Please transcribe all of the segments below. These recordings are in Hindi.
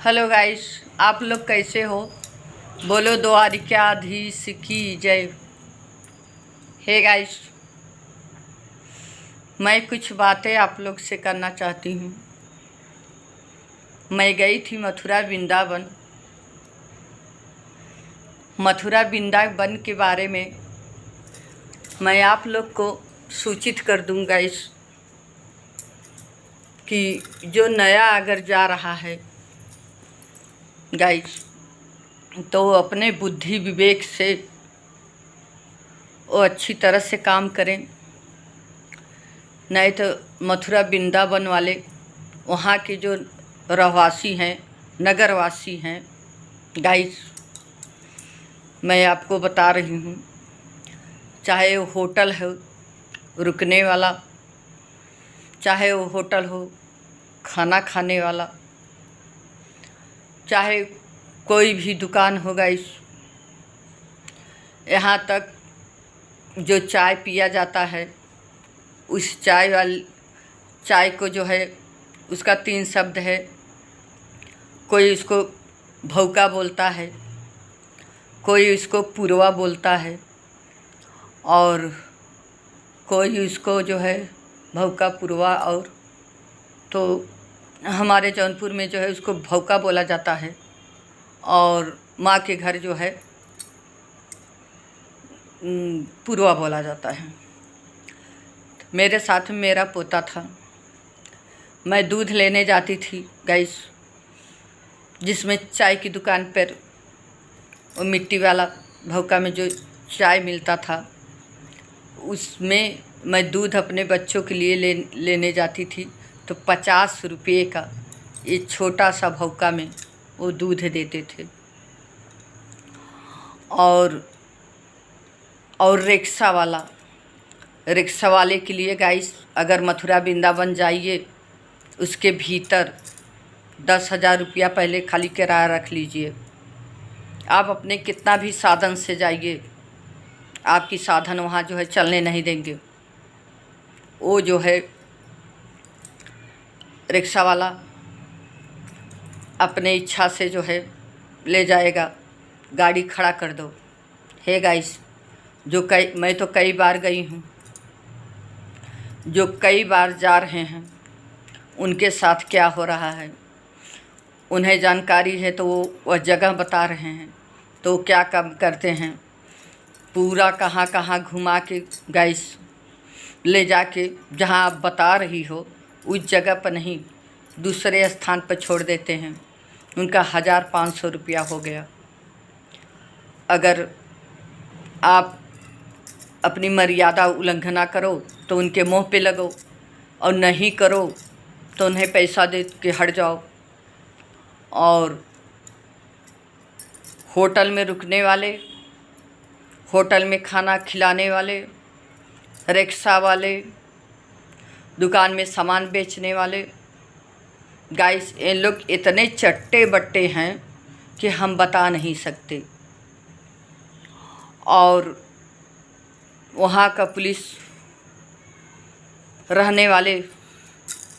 हेलो गाइस, आप लोग कैसे हो? बोलो द्वारिकाधीश की जय। हे गाइस, मैं कुछ बातें आप लोग से करना चाहती हूँ। मैं गई थी मथुरा वृंदावन के बारे में मैं आप लोग को सूचित कर दूँ गाइस कि जो नया अगर जा रहा है गाइस तो वो अपने बुद्धि विवेक से वो अच्छी तरह से काम करें, नहीं तो मथुरा वृंदावन वाले वहाँ के जो रहवासी हैं, नगरवासी हैं गाइस, मैं आपको बता रही हूँ, चाहे वो होटल हो रुकने वाला, चाहे वो होटल हो खाना खाने वाला, चाहे कोई भी दुकान हो गाइस, यहाँ तक जो चाय पिया जाता है उस चाय को जो है उसका 3 शब्द है। कोई उसको भौका बोलता है, कोई उसको पुरवा बोलता है और कोई उसको जो है भौका पुरवा, और तो हमारे जौनपुर में जो है उसको भौका बोला जाता है और माँ के घर जो है पुरवा बोला जाता है। मेरे साथ में मेरा पोता था, मैं दूध लेने जाती थी गाइस, जिसमें चाय की दुकान पर वो मिट्टी वाला भौका में जो चाय मिलता था उसमें मैं दूध अपने बच्चों के लिए लेने जाती थी, तो 50 रुपये का ये छोटा सा भौका में वो दूध देते थे। और रिक्शा वाले के लिए गाइस अगर मथुरा वृंदावन जाइए उसके भीतर 10,000 रुपया पहले खाली किराया रख लीजिए। आप अपने कितना भी साधन से जाइए, आपकी साधन वहाँ जो है चलने नहीं देंगे। वो जो है रिक्शा वाला अपने इच्छा से जो है ले जाएगा, गाड़ी खड़ा कर दो। हे गाइस, मैं तो कई बार गई हूँ, जो कई बार जा रहे हैं उनके साथ क्या हो रहा है उन्हें जानकारी है, तो वो वह जगह बता रहे हैं, तो क्या काम करते हैं, पूरा कहाँ कहाँ घुमा के गाइस ले जाके जहाँ आप बता रही हो उस जगह पर नहीं दूसरे स्थान पर छोड़ देते हैं। उनका 1,500 रुपया हो गया। अगर आप अपनी मर्यादा उल्लंघना करो तो उनके मुंह पे लगो, और नहीं करो तो उन्हें पैसा दे के हट जाओ। और होटल में रुकने वाले, होटल में खाना खिलाने वाले, रिक्शा वाले, दुकान में सामान बेचने वाले गाइस, ये लोग इतने चट्टे बट्टे हैं कि हम बता नहीं सकते। और वहाँ का पुलिस रहने वाले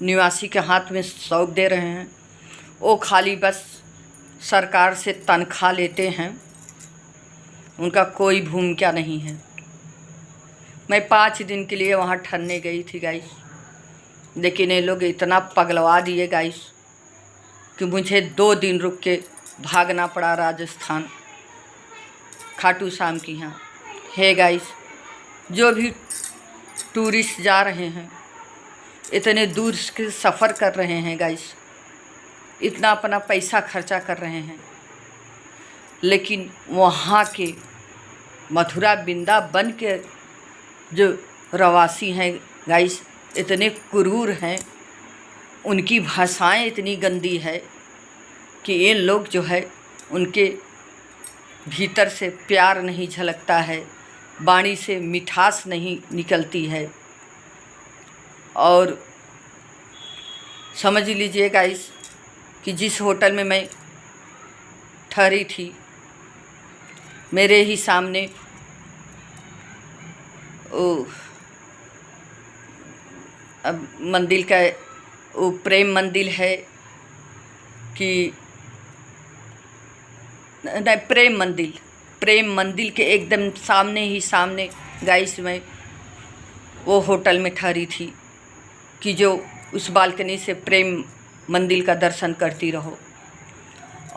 निवासी के हाथ में सौंप दे रहे हैं। वो खाली बस सरकार से तनख्वाह लेते हैं, उनका कोई भूमिका नहीं है। मैं 5 दिन के लिए वहाँ ठहरने गई थी गाइस, लेकिन ये लोग इतना पगलवा दिए गाइस कि मुझे 2 दिन रुक के भागना पड़ा राजस्थान, खाटू श्याम की यहाँ। हे गाइस, जो भी टूरिस्ट जा रहे हैं, इतने दूर के सफ़र कर रहे हैं गाइस, इतना अपना पैसा खर्चा कर रहे हैं, लेकिन वहाँ के मथुरा वृंदावन के जो रहवासी हैं गाइस इतने क्रूर हैं, उनकी भाषाएं इतनी गंदी है कि ये लोग जो है उनके भीतर से प्यार नहीं झलकता है, वाणी से मिठास नहीं निकलती है। और समझ लीजिए गाइस कि जिस होटल में मैं ठहरी थी, मेरे ही सामने अब मंदिर का वो प्रेम मंदिर है कि नहीं, प्रेम मंदिर के एकदम सामने ही सामने गाइस मैं वो होटल में ठहरी थी कि जो उस बालकनी से प्रेम मंदिर का दर्शन करती रहो।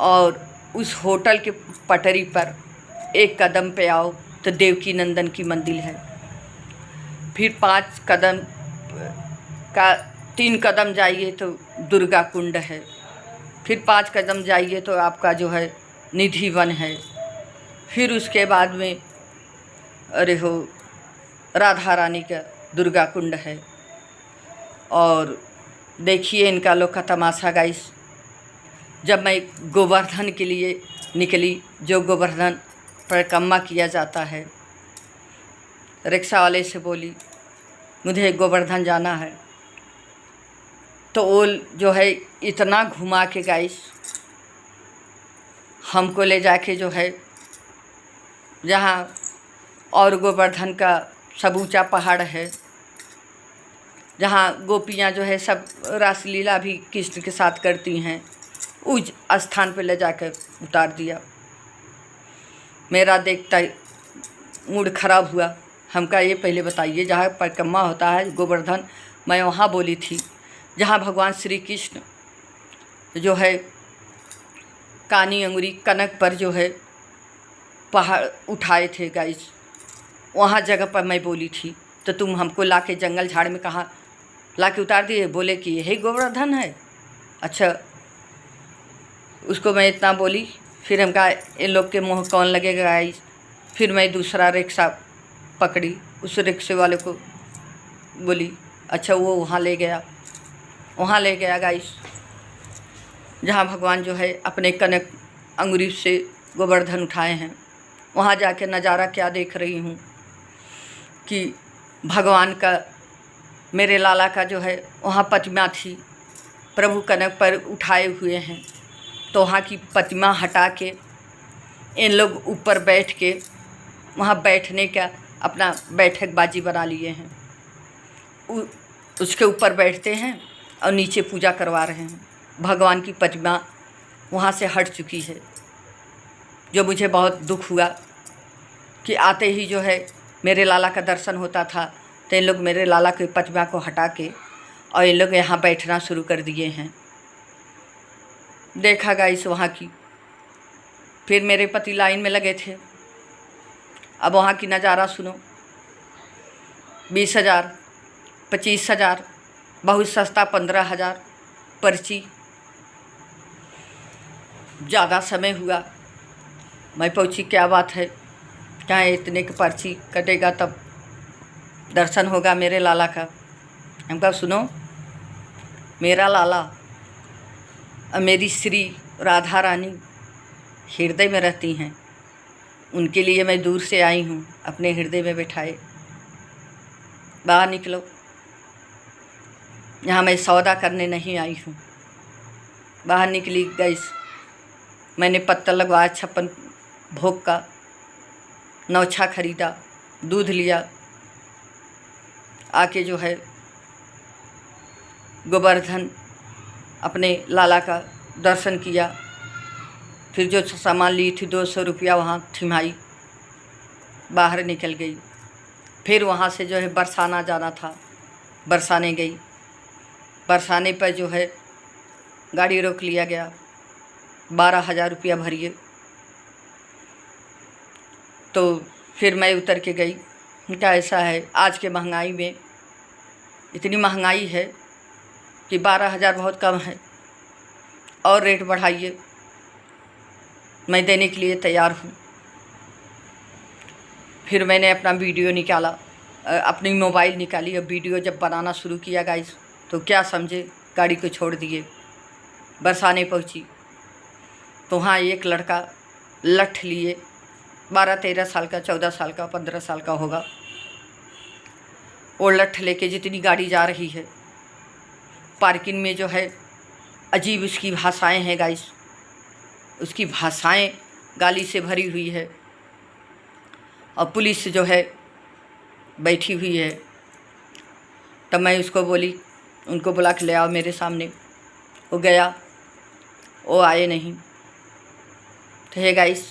और उस होटल के पटरी पर एक कदम पे आओ तो देवकी नंदन की मंदिर है। फिर 5 कदम का 3 कदम जाइए तो दुर्गा कुंड है। फिर 5 कदम जाइए तो आपका जो है निधि वन है। फिर उसके बाद में अरे हो राधा रानी का दुर्गा कुंड है। और देखिए इनका लोग का तमाशा गाइस। जब मैं गोवर्धन के लिए निकली, जो गोवर्धन परिक्रमा किया जाता है, रिक्शा वाले से बोली मुझे गोवर्धन जाना है, तो वो जो है इतना घुमा के गाइस हमको ले जाके जो है जहाँ और गोवर्धन का सब ऊँचा पहाड़ है, जहाँ गोपियाँ जो है सब रासलीला भी कृष्ण के साथ करती हैं, उस स्थान पे ले जाकर उतार दिया। मेरा देखता मूड खराब हुआ। हमका ये पहले बताइए जहाँ परिक्रमा होता है गोवर्धन, मैं वहाँ बोली थी जहाँ भगवान श्री कृष्ण जो है कानी अंगुरी कनक पर जो है पहाड़ उठाए थे गाइस, वहाँ जगह पर मैं बोली थी। तो तुम हमको लाके जंगल झाड़ में कहाँ लाके उतार दिए, बोले कि यही गोवर्धन है। अच्छा, उसको मैं इतना बोली। फिर हम कहा इन लोग के मुँह कौन लगेगा गाइस। फिर मैं दूसरा रिक्शा पकड़ी, उस रिक्शे वाले को बोली अच्छा वो वहाँ ले गया गाइस, जहाँ भगवान जो है अपने कनक अंगुरी से गोवर्धन उठाए हैं। वहाँ जाके नज़ारा क्या देख रही हूँ कि भगवान का, मेरे लाला का जो है वहाँ प्रतिमा थी, प्रभु कनक पर उठाए हुए हैं। तो वहाँ की प्रतिमा हटा के इन लोग ऊपर बैठ के वहाँ बैठने का अपना बैठक बाजी बना लिए हैं। उसके ऊपर बैठते हैं और नीचे पूजा करवा रहे हैं। भगवान की प्रतिमा वहाँ से हट चुकी है, जो मुझे बहुत दुख हुआ कि आते ही जो है मेरे लाला का दर्शन होता था, तो इन लोग मेरे लाला की प्रतिमा को हटा के और इन लोग यहाँ बैठना शुरू कर दिए हैं। देखा गाइस वहाँ की। फिर मेरे पति लाइन में लगे थे। अब वहाँ की नज़ारा सुनो। 20,000, 25,000, बहुत सस्ता 15,000 पर्ची। ज़्यादा समय हुआ, मैं पहुँची, क्या बात है, क्या इतने की पर्ची कटेगा तब दर्शन होगा मेरे लाला का। हम कहा सुनो, मेरा लाला और मेरी श्री राधा रानी हृदय में रहती हैं, उनके लिए मैं दूर से आई हूँ, अपने हृदय में बैठाए। बाहर निकलो, यहाँ मैं सौदा करने नहीं आई हूँ। बाहर निकली गैस, मैंने पत्ता लगवाया 56 भोग का, नौछा खरीदा, दूध लिया, आके जो है गोवर्धन अपने लाला का दर्शन किया। फिर जो सामान ली थी 200 रुपया वहाँ थिमाई, बाहर निकल गई। फिर वहाँ से जो है बरसाना जाना था, बरसाने गई। बरसाने पर जो है गाड़ी रोक लिया गया, 12,000 रुपया भरिए। तो फिर मैं उतर के गई। क्या ऐसा है, आज के महंगाई में इतनी महंगाई है कि 12,000 बहुत कम है, और रेट बढ़ाइए, मैं देने के लिए तैयार हूँ। फिर मैंने अपना वीडियो निकाला, अपनी मोबाइल निकाली और वीडियो जब बनाना शुरू किया गाइस, तो क्या समझे, गाड़ी को छोड़ दिए। बरसाने पहुँची तो वहाँ एक लड़का लठ लिए, 12-13 साल का, 14 साल का, 15 साल का होगा। वो लठ लेके जितनी गाड़ी जा रही है, पार्किंग में जो है अजीब उसकी भाषाएं हैं गाइस, उसकी भाषाएं गाली से भरी हुई है। और पुलिस जो है बैठी हुई है। तब मैं उसको बोली, उनको बुला के ले आओ मेरे सामने। वो गया, वो आए नहीं। तो है गाइस,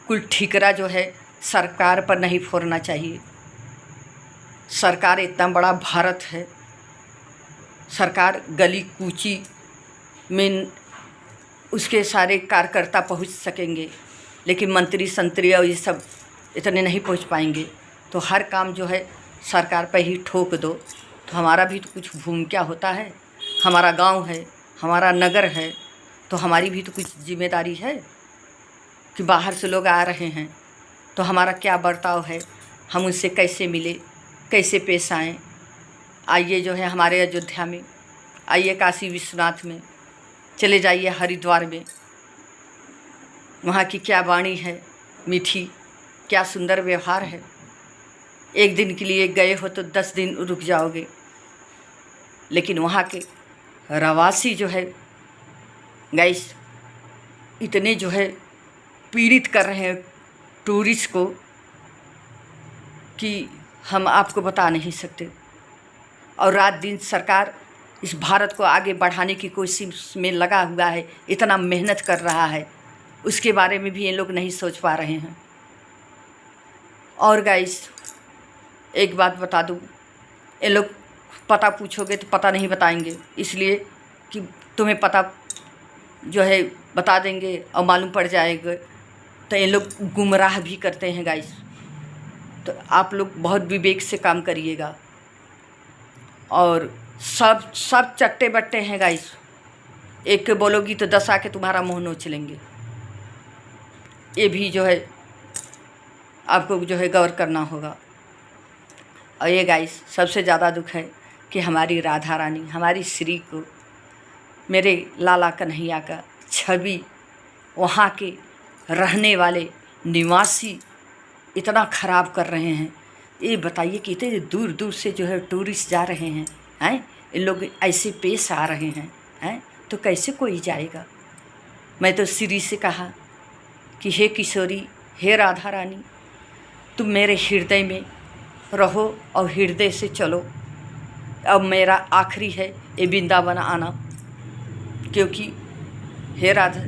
कुल ठिकरा जो है सरकार पर नहीं फोड़ना चाहिए। सरकार इतना बड़ा भारत है, सरकार गली कूची में उसके सारे कार्यकर्ता पहुंच सकेंगे, लेकिन मंत्री संतरी और ये सब इतने नहीं पहुंच पाएंगे। तो हर काम जो है सरकार पे ही ठोक दो, तो हमारा भी तो कुछ भूमिका होता है। हमारा गांव है, हमारा नगर है, तो हमारी भी तो कुछ जिम्मेदारी है कि बाहर से लोग आ रहे हैं तो हमारा क्या बर्ताव है, हम उनसे कैसे मिले, कैसे पेश आएँ। आइए जो है हमारे अयोध्या में, आइए काशी विश्वनाथ में, चले जाइए हरिद्वार में, वहाँ की क्या वाणी है मीठी, क्या सुंदर व्यवहार है। एक दिन के लिए गए हो तो 10 दिन रुक जाओगे, लेकिन वहाँ के रहवासी जो है गाइस इतने जो है पीड़ित कर रहे हैं टूरिस्ट को कि हम आपको बता नहीं सकते। और रात दिन सरकार इस भारत को आगे बढ़ाने की कोशिश में लगा हुआ है, इतना मेहनत कर रहा है, उसके बारे में भी ये लोग नहीं सोच पा रहे हैं। और गाइस एक बात बता दूँ, ये लोग पता पूछोगे तो पता नहीं बताएंगे, इसलिए कि तुम्हें पता जो है बता देंगे और मालूम पड़ जाएगा, तो ये लोग गुमराह भी करते हैं गाइस। तो आप लोग बहुत विवेक से काम करिएगा। और सब चट्टे बट्टे हैं गाइस, एक के बोलोगी तो 10 आके तुम्हारा मुंह नोच लेंगे। ये भी जो है आपको जो है गौर करना होगा। और ये गाइस सबसे ज़्यादा दुख है कि हमारी राधा रानी, हमारी श्री को, मेरे लाला कन्हैया का छवि वहाँ के रहने वाले निवासी इतना ख़राब कर रहे हैं। ये बताइए कि इतने दूर दूर से जो है टूरिस्ट जा रहे हैं, इन लोग ऐसे पेश आ रहे हैं, तो कैसे कोई जाएगा। मैं तो श्री से कहा कि हे किशोरी, हे राधा रानी, तुम मेरे हृदय में रहो और हृदय से चलो। अब मेरा आखिरी है ये वृंदावन आना, क्योंकि हे राधा,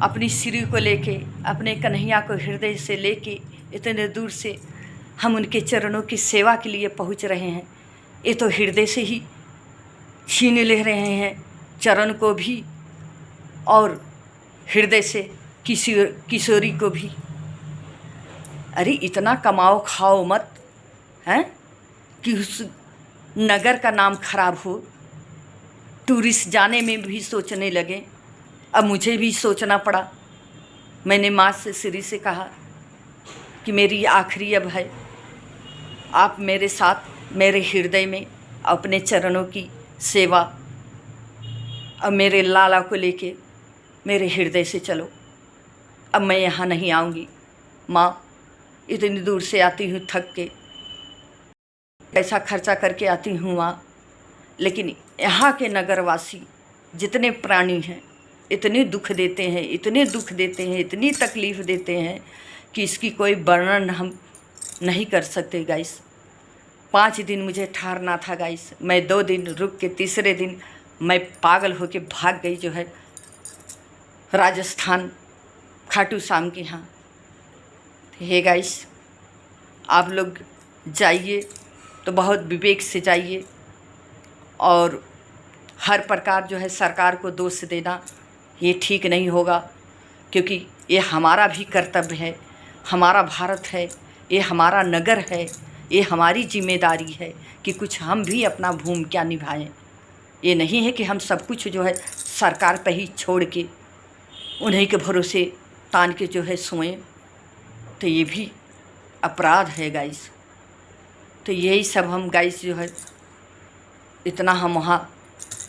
अपनी श्री को लेके, अपने कन्हैया को हृदय से लेके इतने दूर से हम उनके चरणों की सेवा के लिए पहुंच रहे हैं। ये तो हृदय से ही छीन ले रहे हैं चरण को भी और हृदय से किशोरी को भी। अरे इतना कमाओ खाओ मत हैं कि उस नगर का नाम खराब हो, टूरिस्ट जाने में भी सोचने लगे। अब मुझे भी सोचना पड़ा। मैंने माँ से श्री से कहा कि मेरी आखिरी अब है, आप मेरे साथ मेरे हृदय में अपने चरणों की सेवा, अब मेरे लाला को लेके मेरे हृदय से चलो। अब मैं यहाँ नहीं आऊँगी माँ, इतनी दूर से आती हूँ थक के, पैसा खर्चा करके आती हूँ माँ, लेकिन यहाँ के नगरवासी जितने प्राणी हैं इतने दुख देते हैं, इतने दुख देते हैं, इतनी तकलीफ़ देते हैं कि इसकी कोई वर्णन हम नहीं कर सकते गाइस। 5 दिन मुझे ठहरना था गाइस, मैं 2 दिन रुक के तीसरे दिन मैं पागल होके भाग गई जो है राजस्थान खाटू श्याम के यहाँ। हे गाइस, आप लोग जाइए तो बहुत विवेक से जाइए, और हर प्रकार जो है सरकार को दोष देना ये ठीक नहीं होगा, क्योंकि ये हमारा भी कर्तव्य है, हमारा भारत है, ये हमारा नगर है, ये हमारी जिम्मेदारी है कि कुछ हम भी अपना भूमिका निभाएं। ये नहीं है कि हम सब कुछ जो है सरकार पे ही छोड़ के उन्हीं के भरोसे तान के जो है सोएं, तो ये भी अपराध है गाइस। तो यही सब हम गाइस जो है इतना हम वहाँ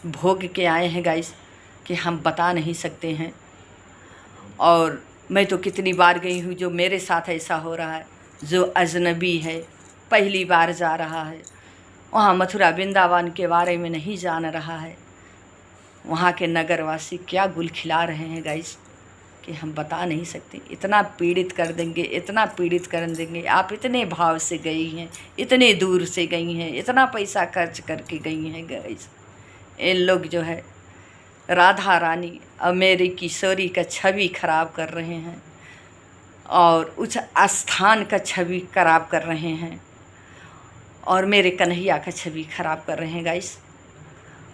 भोग के आए हैं गाइस कि हम बता नहीं सकते हैं। और मैं तो कितनी बार गई हूँ, जो मेरे साथ ऐसा हो रहा है, जो अजनबी है, पहली बार जा रहा है, वहाँ मथुरा वृंदावन के बारे में नहीं जान रहा है, वहाँ के नगरवासी क्या गुल खिला रहे हैं गाइस कि हम बता नहीं सकते। इतना पीड़ित कर देंगे, इतना पीड़ित कर देंगे। आप इतने भाव से गई हैं, इतने दूर से गई हैं, इतना पैसा खर्च करके गई हैं गाइस। इन लोग जो है राधा रानी और मेरी किशोरी का छवि खराब कर रहे हैं। और उस स्थान का छवि खराब कर रहे हैं और मेरे कन्हैया का छवि खराब कर रहे हैं गाइस।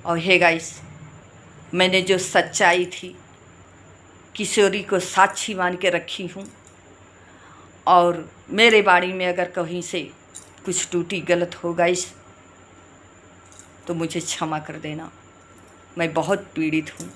और हे गाइस, मैंने जो सच्चाई थी किशोरी को साक्षी मान के रखी हूँ, और मेरे बाड़ी में अगर कहीं से कुछ टूटी गलत हो गाइस तो मुझे क्षमा कर देना। मैं बहुत पीड़ित हूँ।